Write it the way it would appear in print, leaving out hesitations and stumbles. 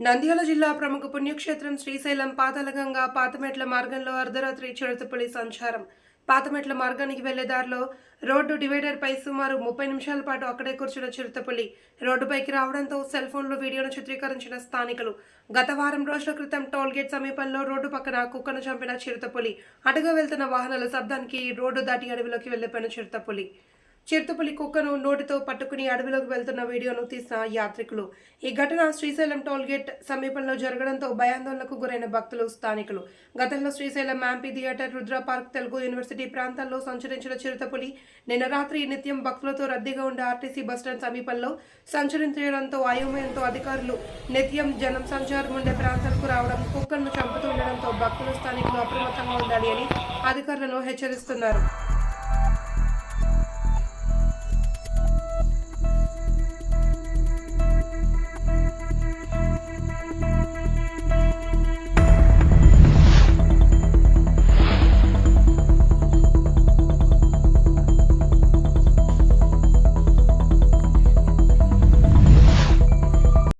నంద్యాల జిల్లా ప్రముఖ పుణ్యక్షేత్రం శ్రీశైలం పాతాళగంగా పాతమెట్ల మార్గంలో అర్ధరాత్రి చిరుతపులి సంచారం. పాతమెట్ల మార్గానికి వెళ్లే దారిలో రోడ్డు డివైడర్పై సుమారు 30 నిమిషాల పాటు అక్కడే కూర్చున్న చిరుతపులి రోడ్డుపైకి రావడంతో సెల్ ఫోన్లో వీడియోను చిత్రీకరించిన స్థానికులు. గత వారం రోజుల క్రితం టోల్గేట్ సమీపంలో రోడ్డు పక్కన కుక్కను చంపిన చిరుతపులి. అటుగా వెళ్తున్న వాహనాల శబ్దానికి రోడ్డు దాటి అడవిలోకి వెళ్లిపోయిన చిరుతపులి కుక్కను నోటితో పట్టుకుని అడవిలోకి వెళ్తున్న వీడియోను తీసిన యాత్రికులు. ఈ ఘటన శ్రీశైలం టోల్గేట్ సమీపంలో జరగడంతో భయాందోళనకు గురైన భక్తులు, స్థానికులు. గతంలో Srisailam amphitheatre, Rudra park, Telugu university ప్రాంతాల్లో సంచరించిన చిరుతపులి నిన్న రాత్రి నిత్యం భక్తులతో రద్దీగా ఉండే ఆర్టీసీ బస్టాండ్ సమీపంలో సంచరించడంతో అయోమయంతో అధికారులు నిత్యం జనం సంచారం ఉండే ప్రాంతాలకు రావడం, కుక్కలను చంపుతుండడంతో భక్తులు, స్థానికులు అప్రమత్తంగా ఉండాలి అని అధికారులను హెచ్చరిస్తున్నారు.